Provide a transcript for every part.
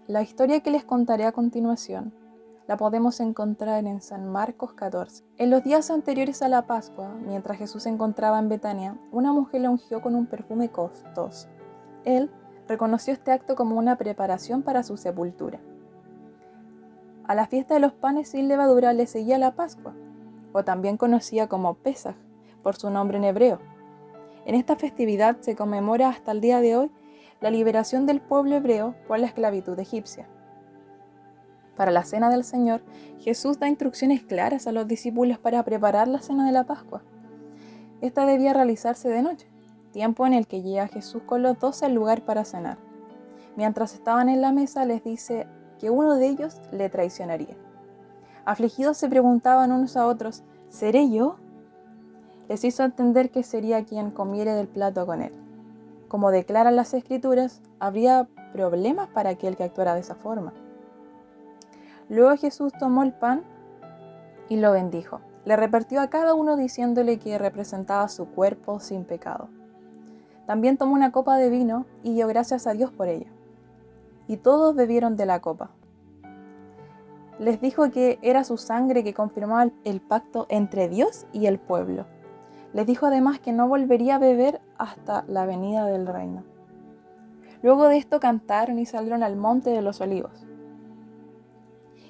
La historia que les contaré a continuación la podemos encontrar en San Marcos 14. En los días anteriores a la Pascua, mientras Jesús se encontraba en Betania, una mujer le ungió con un perfume costoso. Él reconoció este acto como una preparación para su sepultura. A la fiesta de los panes sin levadura le seguía la Pascua, o también conocida como Pesaj, por su nombre en hebreo. En esta festividad se conmemora hasta el día de hoy la liberación del pueblo hebreo por la esclavitud egipcia. Para la Cena del Señor, Jesús da instrucciones claras a los discípulos para preparar la Cena de la Pascua. Esta debía realizarse de noche, tiempo en el que llega Jesús con los 12 al lugar para cenar. Mientras estaban en la mesa, les dice que uno de ellos le traicionaría. Afligidos se preguntaban unos a otros, ¿seré yo? Les hizo entender que sería quien comiere del plato con él. Como declaran las Escrituras, habría problemas para aquel que actuara de esa forma. Luego Jesús tomó el pan y lo bendijo. Le repartió a cada uno diciéndole que representaba su cuerpo sin pecado. También tomó una copa de vino y dio gracias a Dios por ella. Y todos bebieron de la copa. Les dijo que era su sangre que confirmaba el pacto entre Dios y el pueblo. Les dijo además que no volvería a beber hasta la venida del reino. Luego de esto cantaron y salieron al monte de los olivos.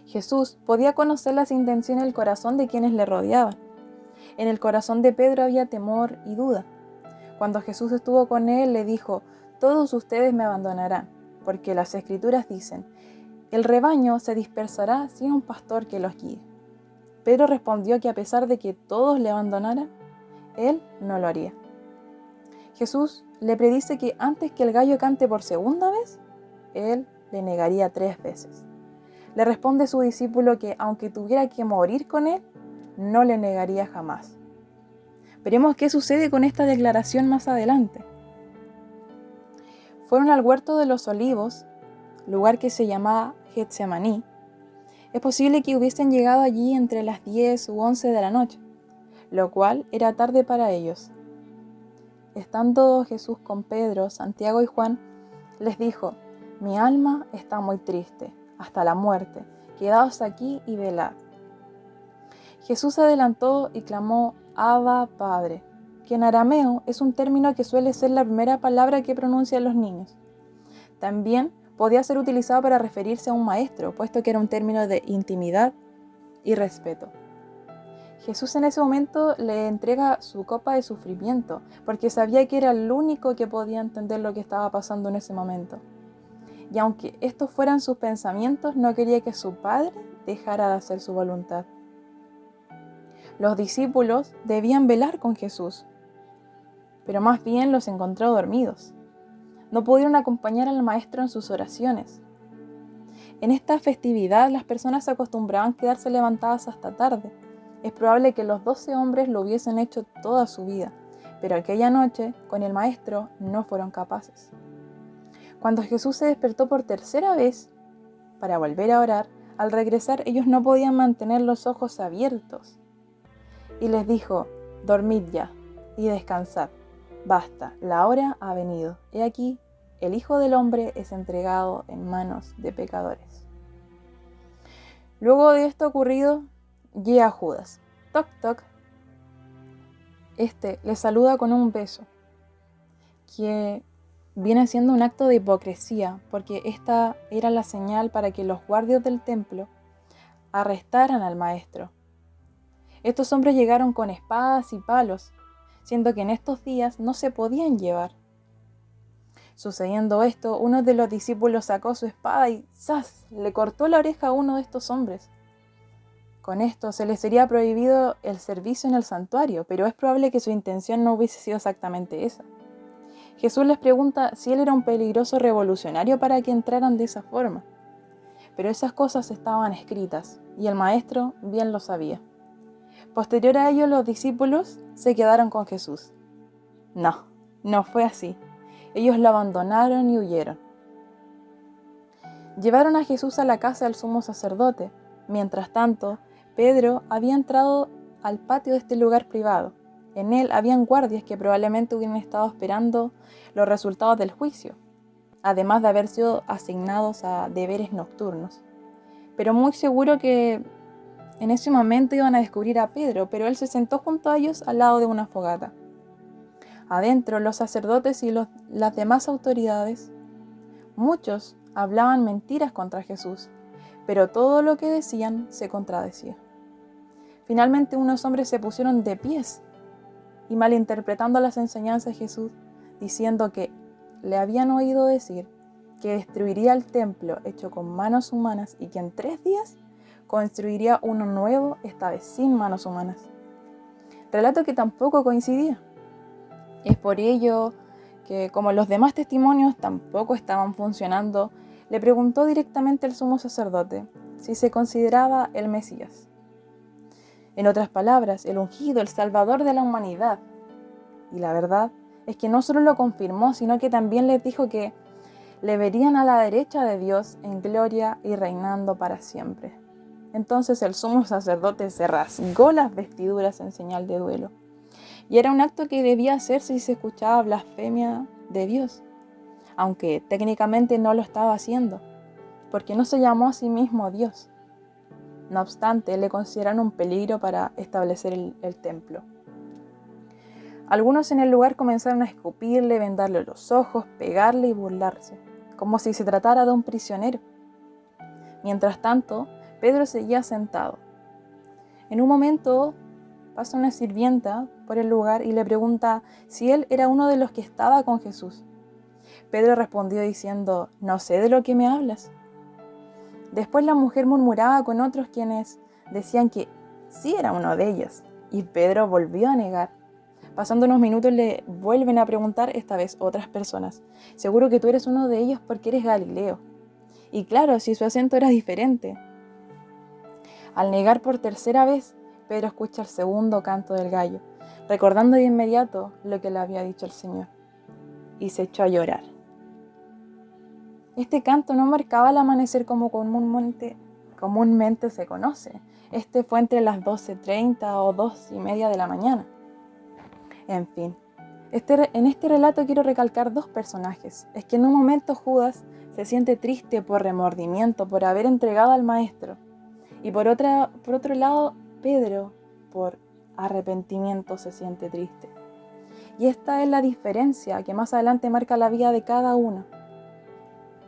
Jesús podía conocer las intenciones del corazón de quienes le rodeaban. En el corazón de Pedro había temor y duda. Cuando Jesús estuvo con él, le dijo, «Todos ustedes me abandonarán, porque las Escrituras dicen, el rebaño se dispersará sin un pastor que los guíe». Pedro respondió que a pesar de que todos le abandonaran, él no lo haría. Jesús le predice que antes que el gallo cante por segunda vez, él le negaría 3 veces. Le responde su discípulo que aunque tuviera que morir con él, no le negaría jamás. Veremos qué sucede con esta declaración más adelante. Fueron al huerto de los olivos, lugar que se llamaba Getsemaní. Es posible que hubiesen llegado allí entre las 10 u 11 de la noche, lo cual era tarde para ellos. Estando Jesús con Pedro, Santiago y Juan, les dijo, «Mi alma está muy triste, hasta la muerte. Quedaos aquí y velad». Jesús se adelantó y clamó, «Abba, Padre», que en arameo es un término que suele ser la primera palabra que pronuncian los niños. También podía ser utilizado para referirse a un maestro, puesto que era un término de intimidad y respeto. Jesús en ese momento le entrega su copa de sufrimiento, porque sabía que era el único que podía entender lo que estaba pasando en ese momento. Y aunque estos fueran sus pensamientos, no quería que su Padre dejara de hacer su voluntad. Los discípulos debían velar con Jesús, pero más bien los encontró dormidos. No pudieron acompañar al Maestro en sus oraciones. En esta festividad las personas se acostumbraban a quedarse levantadas hasta tarde. Es probable que los 12 hombres lo hubiesen hecho toda su vida, pero aquella noche, con el Maestro, no fueron capaces. Cuando Jesús se despertó por tercera vez, para volver a orar, al regresar ellos no podían mantener los ojos abiertos. Y les dijo, «Dormid ya y descansad. Basta, la hora ha venido. He aquí, el Hijo del Hombre es entregado en manos de pecadores». Luego de esto ocurrido, llega Judas. Toc, toc. Este le saluda con un beso, que viene siendo un acto de hipocresía, porque esta era la señal para que los guardias del templo arrestaran al Maestro. Estos hombres llegaron con espadas y palos, siendo que en estos días no se podían llevar. Sucediendo esto, uno de los discípulos sacó su espada y ¡zas!, le cortó la oreja a uno de estos hombres. Con esto se les sería prohibido el servicio en el santuario, pero es probable que su intención no hubiese sido exactamente esa. Jesús les pregunta si él era un peligroso revolucionario para que entraran de esa forma. Pero esas cosas estaban escritas, y el Maestro bien lo sabía. Posterior a ello, los discípulos se quedaron con Jesús. No fue así. Ellos lo abandonaron y huyeron. Llevaron a Jesús a la casa del sumo sacerdote. Mientras tanto, Pedro había entrado al patio de este lugar privado. En él habían guardias que probablemente hubieran estado esperando los resultados del juicio. además de haber sido asignados a deberes nocturnos. Pero muy seguro que en ese momento iban a descubrir a Pedro, pero él se sentó junto a ellos al lado de una fogata. Adentro, los sacerdotes y las demás autoridades, muchos hablaban mentiras contra Jesús, pero todo lo que decían se contradecía. Finalmente unos hombres se pusieron de pies y malinterpretando las enseñanzas de Jesús, diciendo que le habían oído decir que destruiría el templo hecho con manos humanas y que en 3 días construiría uno nuevo, esta vez sin manos humanas. Relato que tampoco coincidía. Es por ello que, como los demás testimonios tampoco estaban funcionando, le preguntó directamente al sumo sacerdote si se consideraba el Mesías. En otras palabras, el ungido, el salvador de la humanidad. Y la verdad es que no solo lo confirmó, sino que también les dijo que le verían a la derecha de Dios en gloria y reinando para siempre. Entonces el sumo sacerdote se rasgó las vestiduras en señal de duelo. Y era un acto que debía hacerse si se escuchaba blasfemia de Dios, aunque técnicamente no lo estaba haciendo, porque no se llamó a sí mismo Dios. No obstante, le consideraron un peligro para establecer el templo. Algunos en el lugar comenzaron a escupirle, vendarle los ojos, pegarle y burlarse, como si se tratara de un prisionero. Mientras tanto, Pedro seguía sentado. En un momento pasa una sirvienta por el lugar y le pregunta si él era uno de los que estaba con Jesús. Pedro respondió diciendo: no sé de lo que me hablas. Después la mujer murmuraba con otros quienes decían que sí era uno de ellos, y Pedro volvió a negar. Pasando unos minutos le vuelven a preguntar, esta vez otras personas: seguro que tú eres uno de ellos porque eres Galileo. Y claro, si su acento era diferente. Al negar por tercera vez, Pedro escucha el segundo canto del gallo, recordando de inmediato lo que le había dicho el Señor, y se echó a llorar. Este canto no marcaba el amanecer como comúnmente se conoce. Este fue entre las 12:30 o 2:30 de la mañana. En fin, en este relato quiero recalcar 2 personajes. Es que en un momento Judas se siente triste por remordimiento, por haber entregado al maestro. Y por otro lado, Pedro, por arrepentimiento, se siente triste. Y esta es la diferencia que más adelante marca la vida de cada uno,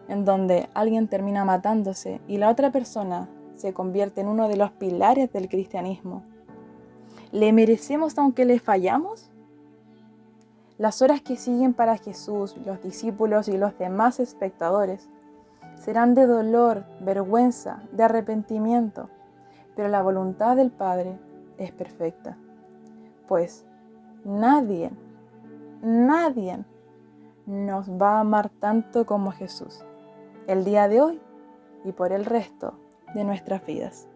en donde alguien termina matándose y la otra persona se convierte en uno de los pilares del cristianismo. ¿Le merecemos aunque le fallamos? Las horas que siguen para Jesús, los discípulos y los demás espectadores serán de dolor, vergüenza, de arrepentimiento, pero la voluntad del Padre es perfecta, pues nadie nos va a amar tanto como Jesús, el día de hoy y por el resto de nuestras vidas.